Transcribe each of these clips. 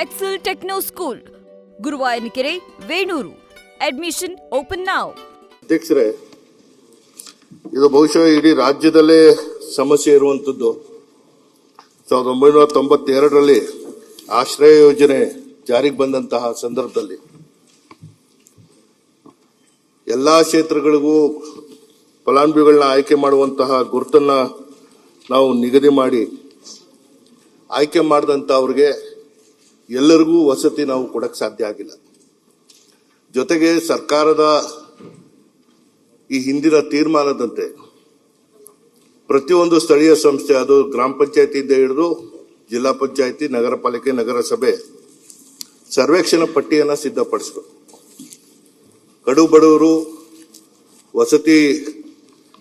Excel techno school, Guruvayanakere, Venur. Admission open now. ಅಧ್ಯಕ್ಷರೇ, ಇದು ಬಹುಶಃ ಇಡೀ ರಾಜ್ಯದಲ್ಲೇ ಸಮಸ್ಯೆ ಇರುವಂಥದ್ದು. 1992ರಲ್ಲಿ ಆಶ್ರಯ ಯೋಜನೆ ಜಾರಿಗೆ ಬಂದಂತಹ ಸಂದರ್ಭದಲ್ಲಿ ಎಲ್ಲಾ ಕ್ಷೇತ್ರಗಳಿಗೂ ಫಲಾನುಭವಿಗಳನ್ನ ಆಯ್ಕೆ ಮಾಡುವಂತಹ ಗುರುತನ್ನ ನಾವು ನಿಗದಿ ಮಾಡಿ ಆಯ್ಕೆ ಮಾಡಿದಂತ ಅವ್ರಿಗೆ ಎಲ್ಲರಿಗೂ ವಸತಿ ನಾವು ಕೊಡಕ್ಕೆ ಸಾಧ್ಯ ಆಗಿಲ್ಲ. ಜೊತೆಗೆ ಸರ್ಕಾರದ ಈ ಹಿಂದಿನ ತೀರ್ಮಾನದಂತೆ ಪ್ರತಿಯೊಂದು ಸ್ಥಳೀಯ ಸಂಸ್ಥೆ, ಅದು ಗ್ರಾಮ ಪಂಚಾಯತಿಯಿಂದ ಹಿಡಿದು ಜಿಲ್ಲಾ ಪಂಚಾಯತಿ, ನಗರ ಪಾಲಿಕೆ, ನಗರಸಭೆ ಸರ್ವೇಕ್ಷಣಾ ಪಟ್ಟಿಯನ್ನು ಸಿದ್ಧಪಡಿಸಬೇಕು. ಕಡು ಬಡವರು, ವಸತಿ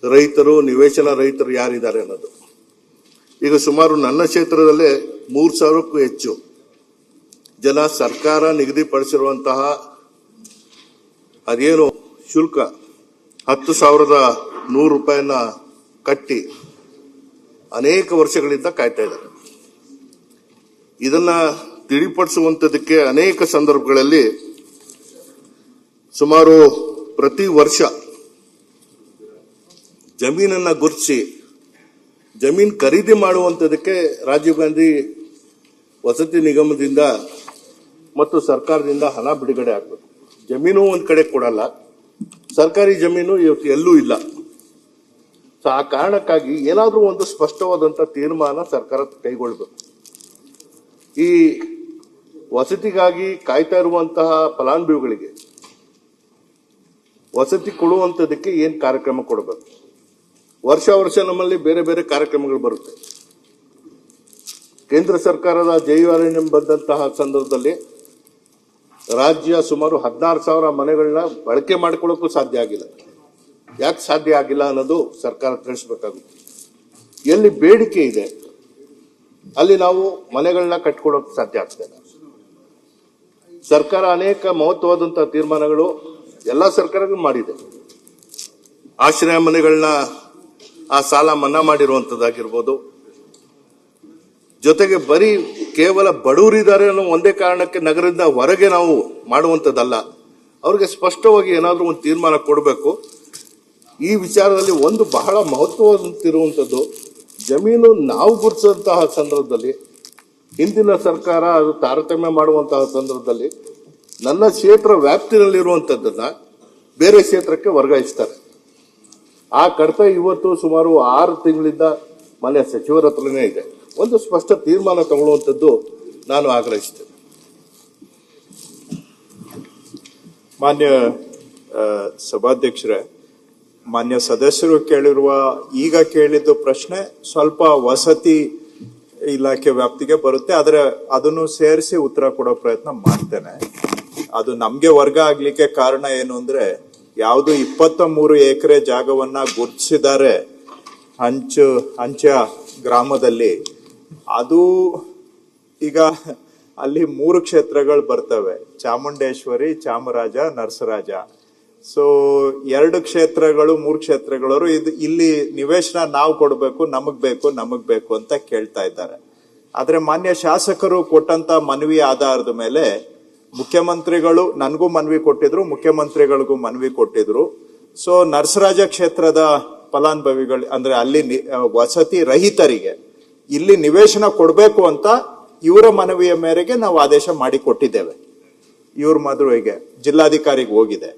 ರಹಿತರು, ನಿವೇಶನ ರಹಿತರು ಯಾರಿದ್ದಾರೆ ಅನ್ನೋದು. ಈಗ ಸುಮಾರು ನನ್ನ ಕ್ಷೇತ್ರದಲ್ಲೇ 3,000ಕ್ಕೂ ಹೆಚ್ಚು ಜನ ಸರ್ಕಾರ ನಿಗದಿಪಡಿಸಿರುವಂತಹ ಅದೇನು ಶುಲ್ಕ 10,100 ರೂಪಾಯಿನ ಕಟ್ಟಿ ಅನೇಕ ವರ್ಷಗಳಿಂದ ಕಾಯ್ತಾ ಇದ್ದಾರೆ. ಇದನ್ನ ತಿಳಿಪಡಿಸುವಂತದಕ್ಕೆ ಅನೇಕ ಸಂದರ್ಭಗಳಲ್ಲಿ ಸುಮಾರು ಪ್ರತಿ ವರ್ಷ ಜಮೀನನ್ನ ಗುರುತಿಸಿ ಜಮೀನ್ ಖರೀದಿ ಮಾಡುವಂತದಕ್ಕೆ ರಾಜೀವ್ ಗಾಂಧಿ ವಸತಿ ನಿಗಮದಿಂದ ಮತ್ತು ಸರ್ಕಾರದಿಂದ ಹಣ ಬಿಡುಗಡೆ ಆಗಬೇಕು. ಜಮೀನು ಒಂದ್ ಕಡೆ ಕೊಡಲ್ಲ, ಸರ್ಕಾರಿ ಜಮೀನು ಇವತ್ತು ಎಲ್ಲೂ ಇಲ್ಲ. ಆ ಕಾರಣಕ್ಕಾಗಿ ಏನಾದ್ರೂ ಒಂದು ಸ್ಪಷ್ಟವಾದಂತ ತೀರ್ಮಾನ ಸರ್ಕಾರ ಕೈಗೊಳ್ಳಬೇಕು. ಈ ವಸತಿಗಾಗಿ ಕಾಯ್ತಾ ಇರುವಂತಹ ಫಲಾನುಭವಿಗಳಿಗೆ ವಸತಿ ಕೊಡುವಂತದಕ್ಕೆ ಏನ್ ಕಾರ್ಯಕ್ರಮ ಕೊಡಬೇಕು. ವರ್ಷ ವರ್ಷ ನಮ್ಮಲ್ಲಿ ಬೇರೆ ಬೇರೆ ಕಾರ್ಯಕ್ರಮಗಳು ಬರುತ್ತೆ. ಕೇಂದ್ರ ಸರ್ಕಾರದ ಜೈವಾರಣ್ಯ ಬಂದಂತಹ ಸಂದರ್ಭದಲ್ಲಿ ರಾಜ್ಯ ಸುಮಾರು 16,000 ಮನೆಗಳನ್ನ ಬಳಕೆ ಮಾಡಿಕೊಳ್ಳೋಕ್ಕೂ ಸಾಧ್ಯ ಆಗಿಲ್ಲ. ಯಾಕೆ ಸಾಧ್ಯ ಆಗಿಲ್ಲ ಅನ್ನೋದು ಸರ್ಕಾರ ತಿಳಿಸಬೇಕಾಗುತ್ತೆ. ಎಲ್ಲಿ ಬೇಡಿಕೆ ಇದೆ ಅಲ್ಲಿ ನಾವು ಮನೆಗಳನ್ನ ಕಟ್ಕೊಡೋಕೆ ಸಾಧ್ಯ ಆಗ್ತದೆ. ಸರ್ಕಾರ ಅನೇಕ ಮಹತ್ವವಾದಂತಹ ತೀರ್ಮಾನಗಳು ಎಲ್ಲಾ ಸರ್ಕಾರಗಳು ಮಾಡಿದೆ. ಆಶ್ರಯ ಮನೆಗಳನ್ನ ಆ ಸಾಲ ಮನ್ನಾ ಮಾಡಿರುವಂತದ್ದಾಗಿರ್ಬೋದು. ಜೊತೆಗೆ ಬರೀ ಕೇವಲ ಬಡವರಿದ್ದಾರೆ ಅನ್ನೋ ಒಂದೇ ಕಾರಣಕ್ಕೆ ನಗರದಿಂದ ಹೊರಗೆ ನಾವು ಮಾಡುವಂತದ್ದಲ್ಲ. ಅವ್ರಿಗೆ ಸ್ಪಷ್ಟವಾಗಿ ಏನಾದ್ರೂ ಒಂದು ತೀರ್ಮಾನ ಕೊಡಬೇಕು. ಈ ವಿಚಾರದಲ್ಲಿ ಒಂದು ಬಹಳ ಮಹತ್ವದಂತಿರುವಂತದ್ದು, ಜಮೀನು ನಾವು ಗುರುತಿಸಿದಂತಹ ಸಂದರ್ಭದಲ್ಲಿ ಹಿಂದಿನ ಸರ್ಕಾರ ಅದು ತಾರತಮ್ಯ ಮಾಡುವಂತಹ ಸಂದರ್ಭದಲ್ಲಿ ನನ್ನ ಕ್ಷೇತ್ರ ವ್ಯಾಪ್ತಿನಲ್ಲಿರುವಂತದ್ದನ್ನ ಬೇರೆ ಕ್ಷೇತ್ರಕ್ಕೆ ವರ್ಗಾಯಿಸ್ತಾರೆ. ಆ ಕಡತ ಇವತ್ತು ಸುಮಾರು 6 ತಿಂಗಳಿಂದ ಮನೆ ಸಚಿವರ ಹತ್ರನೇ ಇದೆ. ಒಂದು ಸ್ಪಷ್ಟ ತೀರ್ಮಾನ ತಗೊಳ್ಳುವಂಥದ್ದು ನಾನು ಆಗ್ರಹಿಸ್ತೇನೆ. ಮಾನ್ಯ ಸಭಾಧ್ಯಕ್ಷರೇ, ಮಾನ್ಯ ಸದಸ್ಯರು ಈಗ ಕೇಳಿದ್ದು ಪ್ರಶ್ನೆ ಸ್ವಲ್ಪ ವಸತಿ ಇಲಾಖೆ ವ್ಯಾಪ್ತಿಗೆ ಬರುತ್ತೆ. ಆದ್ರೆ ಅದನ್ನು ಸೇರಿಸಿ ಉತ್ತರ ಕೊಡೋ ಪ್ರಯತ್ನ ಮಾಡ್ತೇನೆ. ಅದು ನಮ್ಗೆ ವರ್ಗ ಆಗ್ಲಿಕ್ಕೆ ಕಾರಣ ಏನು ಅಂದ್ರೆ, ಯಾವುದು 23 ಎಕರೆ ಜಾಗವನ್ನ ಗುರುತಿಸಿದ್ದಾರೆ ಹಂಚ ಗ್ರಾಮದಲ್ಲಿ, ಅದು ಈಗ ಅಲ್ಲಿ 3 ಕ್ಷೇತ್ರಗಳು ಬರ್ತವೆ: ಚಾಮುಂಡೇಶ್ವರಿ, ಚಾಮರಾಜ, ನರಸರಾಜ. ಸೊ 2 ಕ್ಷೇತ್ರಗಳು 3 ಕ್ಷೇತ್ರಗಳವರು ಇಲ್ಲಿ ನಿವೇಶನ ನಾವು ಕೊಡಬೇಕು, ನಮಗ್ ಬೇಕು ಅಂತ ಕೇಳ್ತಾ ಇದ್ದಾರೆ. ಆದ್ರೆ ಮಾನ್ಯ ಶಾಸಕರು ಕೊಟ್ಟಂತ ಮನವಿ ಆಧಾರದ ಮೇಲೆ ಮುಖ್ಯಮಂತ್ರಿಗಳು ನನಗೂ ಮನವಿ ಕೊಟ್ಟಿದ್ರು, ಮುಖ್ಯಮಂತ್ರಿಗಳಿಗೂ ಮನವಿ ಕೊಟ್ಟಿದ್ರು. ಸೊ ನರಸರಾಜ ಕ್ಷೇತ್ರದ ಫಲಾನುಭವಿಗಳು ಅಂದ್ರೆ ಅಲ್ಲಿ ವಸತಿ ರಹಿತರಿಗೆ ಇಲ್ಲಿ ನಿವೇಶನ ಕೊಡಬೇಕು ಅಂತ ಇವರ ಮನವಿಯ ಮೇರೆಗೆ ನಾವು ಆದೇಶ ಮಾಡಿ ಕೊಟ್ಟಿದ್ದೇವೆ. ಇವ್ರ ಮದುವೆಗೆ ಜಿಲ್ಲಾಧಿಕಾರಿಗೆ ಹೋಗಿದೆ.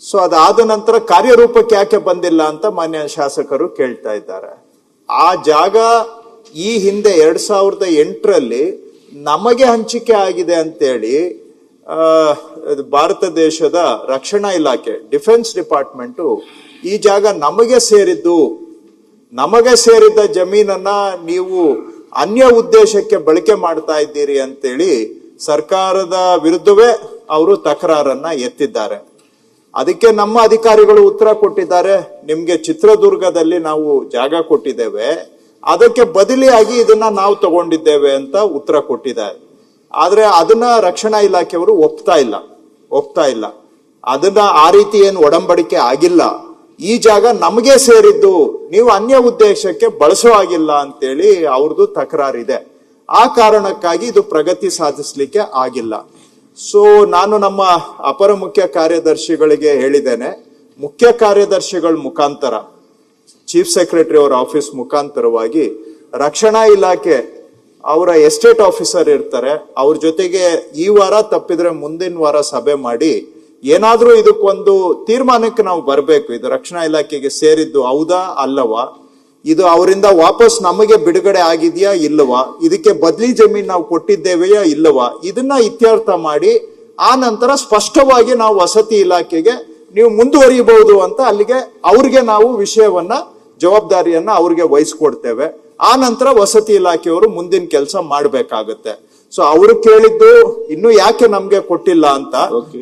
ಸೊ ಅದಾದ ನಂತರ ಕಾರ್ಯರೂಪಕ್ಕೆ ಯಾಕೆ ಬಂದಿಲ್ಲ ಅಂತ ಮಾನ್ಯ ಶಾಸಕರು ಕೇಳ್ತಾ ಇದ್ದಾರೆ. ಆ ಜಾಗ ಈ ಹಿಂದೆ 2008ರಲ್ಲಿ ನಮಗೆ ಹಂಚಿಕೆ ಆಗಿದೆ ಅಂತೇಳಿ ಭಾರತ ದೇಶದ ರಕ್ಷಣಾ ಇಲಾಖೆ, ಡಿಫೆನ್ಸ್ ಡಿಪಾರ್ಟ್ಮೆಂಟ್ ಈ ಜಾಗ ನಮಗೆ ಸೇರಿದ್ದ ಜಮೀನನ್ನ ನೀವು ಅನ್ಯ ಉದ್ದೇಶಕ್ಕೆ ಬಳಕೆ ಮಾಡ್ತಾ ಇದ್ದೀರಿ ಅಂತೇಳಿ ಸರ್ಕಾರದ ವಿರುದ್ಧವೇ ಅವರು ತಕರಾರನ್ನ ಎತ್ತಿದ್ದಾರೆ. ಅದಕ್ಕೆ ನಮ್ಮ ಅಧಿಕಾರಿಗಳು ಉತ್ತರ ಕೊಟ್ಟಿದ್ದಾರೆ, ನಿಮ್ಗೆ ಚಿತ್ರದುರ್ಗದಲ್ಲಿ ನಾವು ಜಾಗ ಕೊಟ್ಟಿದ್ದೇವೆ, ಅದಕ್ಕೆ ಬದಲಿಯಾಗಿ ಇದನ್ನ ನಾವು ತಗೊಂಡಿದ್ದೇವೆ ಅಂತ ಉತ್ತರ ಕೊಟ್ಟಿದ್ದಾರೆ. ಆದ್ರೆ ಅದನ್ನ ರಕ್ಷಣಾ ಇಲಾಖೆಯವರು ಒಪ್ತಾ ಇಲ್ಲ. ಅದನ್ನ ಆ ರೀತಿ ಏನು ಒಡಂಬಡಿಕೆ ಆಗಿಲ್ಲ. ಈ ಜಾಗ ನಮಗೆ ಸೇರಿದ್ದು, ನೀವು ಅನ್ಯ ಉದ್ದೇಶಕ್ಕೆ ಬಳಸೋ ಆಗಿಲ್ಲ ಅಂತೇಳಿ ಅವ್ರದ್ದು ತಕರಾರಿದೆ. ಆ ಕಾರಣಕ್ಕಾಗಿ ಇದು ಪ್ರಗತಿ ಸಾಧಿಸಲಿಕ್ಕೆ ಆಗಿಲ್ಲ. ಸೊ ನಾನು ನಮ್ಮ ಅಪರ ಮುಖ್ಯ ಕಾರ್ಯದರ್ಶಿಗಳಿಗೆ ಹೇಳಿದ್ದೇನೆ, ಮುಖ್ಯ ಕಾರ್ಯದರ್ಶಿಗಳ ಮುಖಾಂತರ ಚೀಫ್ ಸೆಕ್ರೆಟರಿ ಅವರ ಆಫೀಸ್ ಮುಖಾಂತರವಾಗಿ ರಕ್ಷಣಾ ಇಲಾಖೆ ಅವರ ಎಸ್ಟೇಟ್ ಆಫೀಸರ್ ಇರ್ತಾರೆ, ಅವ್ರ ಜೊತೆಗೆ ಈ ವಾರ ತಪ್ಪಿದ್ರೆ ಮುಂದಿನ ವಾರ ಸಭೆ ಮಾಡಿ ಏನಾದ್ರೂ ಇದಕ್ಕೊಂದು ತೀರ್ಮಾನಕ್ಕೆ ನಾವು ಬರಬೇಕು. ಇದು ರಕ್ಷಣಾ ಇಲಾಖೆಗೆ ಸೇರಿದ್ದು ಹೌದಾ ಅಲ್ಲವಾ, ಇದು ಅವರಿಂದ ವಾಪಸ್ ನಮಗೆ ಬಿಡುಗಡೆ ಆಗಿದೆಯಾ ಇಲ್ಲವಾ, ಇದಕ್ಕೆ ಬದಲಿ ಜಮೀನ್ ನಾವು ಕೊಟ್ಟಿದ್ದೇವೆಯಾ ಇಲ್ಲವಾ, ಇದನ್ನ ಇತ್ಯರ್ಥ ಮಾಡಿ ಆ ನಂತರ ಸ್ಪಷ್ಟವಾಗಿ ನಾವು ವಸತಿ ಇಲಾಖೆಗೆ ನೀವು ಮುಂದುವರಿಯಬಹುದು ಅಂತ ಅಲ್ಲಿಗೆ ಅವ್ರಿಗೆ ನಾವು ವಿಷಯವನ್ನ ಜವಾಬ್ದಾರಿಯನ್ನ ಅವ್ರಿಗೆ ವಹಿಸ್ಕೊಡ್ತೇವೆ. ಆ ನಂತರ ವಸತಿ ಇಲಾಖೆಯವರು ಮುಂದಿನ ಕೆಲಸ ಮಾಡ್ಬೇಕಾಗತ್ತೆ. ಸೊ ಅವರು ಕೇಳಿದ್ದು ಇನ್ನು ಯಾಕೆ ನಮ್ಗೆ ಕೊಟ್ಟಿಲ್ಲ ಅಂತ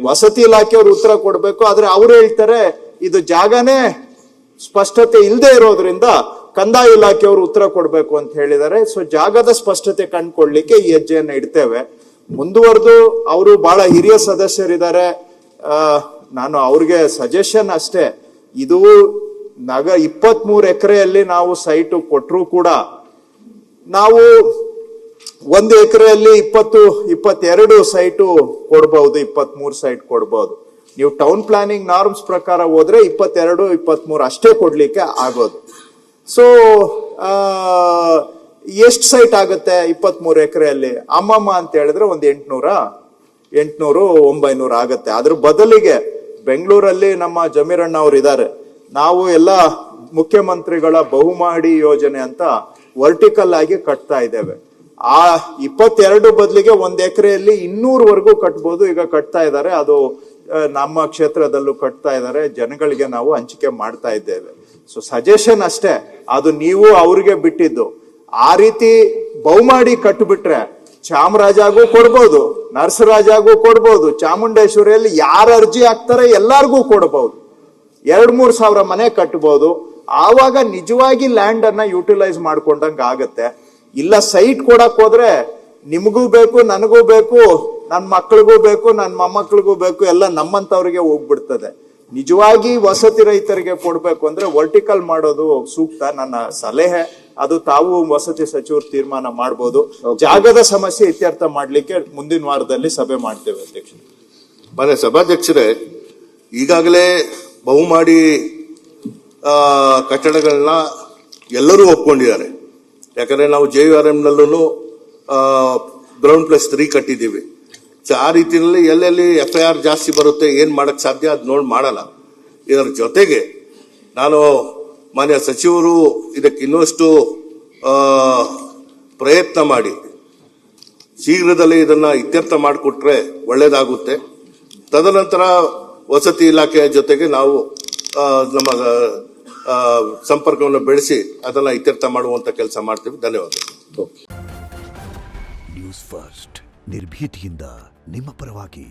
ವಸತಿ ಇಲಾಖೆಯವರು ಉತ್ತರ ಕೊಡ್ಬೇಕು. ಆದ್ರೆ ಅವ್ರು ಹೇಳ್ತಾರೆ ಇದು ಜಾಗನೇ ಸ್ಪಷ್ಟತೆ ಇಲ್ಲದೆ ಇರೋದ್ರಿಂದ ಕಂದಾಯ ಇಲಾಖೆಯವರು ಉತ್ತರ ಕೊಡ್ಬೇಕು ಅಂತ ಹೇಳಿದ್ದಾರೆ. ಸೊ ಜಾಗದ ಸ್ಪಷ್ಟತೆ ಕಂಡುಕೊಳ್ಳಿಕ್ಕೆ ಈ ಹೆಜ್ಜೆಯನ್ನ ಇಡ್ತೇವೆ. ಮುಂದುವರೆದು ಅವರು ಬಹಳ ಹಿರಿಯ ಸದಸ್ಯರಿದ್ದಾರೆ, ನಾನು ಅವ್ರಿಗೆ ಸಜೆಷನ್ ಅಷ್ಟೇ, ಇದು 23 ಎಕರೆಯಲ್ಲಿ ನಾವು ಸೈಟು ಕೊಟ್ಟರು ಕೂಡ ನಾವು 1 ಎಕರೆಯಲ್ಲಿ 22 ಸೈಟು ಕೊಡ್ಬಹುದು, 23 ಸೈಟ್ ಕೊಡ್ಬಹುದು. ನೀವು ಟೌನ್ ಪ್ಲಾನಿಂಗ್ ನಾರ್ಮ್ಸ್ ಪ್ರಕಾರ ಹೋದ್ರೆ 22, 23 ಅಷ್ಟೇ ಕೊಡ್ಲಿಕ್ಕೆ ಆಗೋದು. ಸೊ ಎಷ್ಟು ಸೈಟ್ ಆಗುತ್ತೆ 23 ಎಕರೆಯಲ್ಲಿ? ಅಮ್ಮಮ್ಮ ಅಂತ ಹೇಳಿದ್ರೆ ಒಂದು 800-900 ಆಗುತ್ತೆ. ಅದ್ರ ಬದಲಿಗೆ ಬೆಂಗಳೂರಲ್ಲಿ ನಮ್ಮ ಜಮೀರಣ್ಣ ಅವ್ರು ಇದ್ದಾರೆ, ನಾವು ಎಲ್ಲ ಮುಖ್ಯಮಂತ್ರಿಗಳ ಬಹುಮಹಡಿ ಯೋಜನೆ ಅಂತ ವರ್ಟಿಕಲ್ ಆಗಿ ಕಟ್ತಾ ಇದ್ದೇವೆ. ಆ 22 ಬದಲಿಗೆ 1 ಎಕರೆಯಲ್ಲಿ 200ವರೆಗೂ ಕಟ್ಬೋದು. ಈಗ ಕಟ್ತಾ ಇದ್ದಾರೆ, ಅದು ನಮ್ಮ ಕ್ಷೇತ್ರದಲ್ಲೂ ಕಟ್ತಾ ಇದ್ದಾರೆ, ಜನಗಳಿಗೆ ನಾವು ಹಂಚಿಕೆ ಮಾಡ್ತಾ ಇದ್ದೇವೆ. ಸೊ ಸಜೆಷನ್ ಅಷ್ಟೇ, ಅದು ನೀವು ಅವ್ರಿಗೆ ಬಿಟ್ಟಿದ್ದು. ಆ ರೀತಿ ಬಹುಮಾಡಿ ಕಟ್ಟಿಬಿಟ್ರೆ ಚಾಮರಾಜಾಗೂ ಕೊಡ್ಬೋದು, ನರಸರಾಜಾಗೂ ಕೊಡ್ಬೋದು, ಚಾಮುಂಡೇಶ್ವರಿಯಲ್ಲಿ ಯಾರು ಅರ್ಜಿ ಹಾಕ್ತಾರೆ ಎಲ್ಲಾರ್ಗೂ ಕೊಡ್ಬೋದು, 2-3 ಸಾವಿರ ಮನೆ ಕಟ್ಟಬಹುದು. ಆವಾಗ ನಿಜವಾಗಿ ಲ್ಯಾಂಡ್ ಅನ್ನ ಯುಟಿಲೈಸ್ ಮಾಡ್ಕೊಂಡಂಗ ಆಗತ್ತೆ. ಇಲ್ಲ ಸೈಟ್ ಕೊಡಕ್ ಹೋದ್ರೆ ನಿಮಗೂ ಬೇಕು, ನನಗೂ ಬೇಕು, ನನ್ನ ಮಕ್ಕಳಿಗೂ ಬೇಕು, ನನ್ನ ಮೊಮ್ಮಕ್ಕಳಿಗೂ ಬೇಕು, ಎಲ್ಲ ನಮ್ಮಂತವ್ರಿಗೆ ಹೋಗ್ಬಿಡ್ತದೆ. ನಿಜವಾಗಿ ವಸತಿ ರೈತರಿಗೆ ಕೊಡ್ಬೇಕು ಅಂದ್ರೆ ವರ್ಟಿಕಲ್ ಮಾಡೋದು ಸೂಕ್ತ. ನನ್ನ ಸಲಹೆ ಅದು, ತಾವು ವಸತಿ ಸಚಿವರು ತೀರ್ಮಾನ ಮಾಡಬಹುದು. ಜಾಗದ ಸಮಸ್ಯೆ ಇತ್ಯರ್ಥ ಮಾಡ್ಲಿಕ್ಕೆ ಮುಂದಿನ ವಾರದಲ್ಲಿ ಸಭೆ ಮಾಡ್ತೇವೆ ಅಧ್ಯಕ್ಷ. ಮಾನ್ಯ ಸಭಾಧ್ಯಕ್ಷರೇ, ಈಗಾಗಲೇ ಬಹುಮಾಡಿ ಕಟ್ಟಡಗಳನ್ನ ಎಲ್ಲರೂ ಒಪ್ಕೊಂಡಿದ್ದಾರೆ. ಯಾಕಂದ್ರೆ ನಾವು JURM ನಲ್ಲೂ ಗ್ರೌಂಡ್ +3 ಕಟ್ಟಿದ್ದೀವಿ. ಆ ರೀತಿಯಲ್ಲಿ ಎಲ್ಲೆಲ್ಲಿ FIR ಜಾಸ್ತಿ ಬರುತ್ತೆ, ಏನ್ ಮಾಡಕ್ ಸಾಧ್ಯ ಅದ್ ನೋಡಿ ಮಾಡಲ್ಲ. ಇದರ ಜೊತೆಗೆ ನಾನು ಮಾನ್ಯ ಸಚಿವರು ಇದಕ್ಕೆ ಇನ್ನಷ್ಟು ಪ್ರಯತ್ನ ಮಾಡಿ ಶೀಘ್ರದಲ್ಲೇ ಇದನ್ನ ಇತ್ಯರ್ಥ ಮಾಡಿಕೊಟ್ರೆ ಒಳ್ಳೇದಾಗುತ್ತೆ. ತದನಂತರ ವಸತಿ ಇಲಾಖೆಯ ಜೊತೆಗೆ ನಾವು ನಮ್ಮ ಸಂಪರ್ಕವನ್ನು ಬೆಳೆಸಿ ಅದನ್ನ ಇತ್ಯರ್ಥ ಮಾಡುವಂತ ಕೆಲಸ ಮಾಡ್ತೀವಿ. ಧನ್ಯವಾದಗಳು. ನ್ಯೂಸ್ ಫಸ್ಟ್ ನಿರ್ಭೀತಿಯಿಂದ ನಿಮ್ಮ ಪರವಾಗಿ.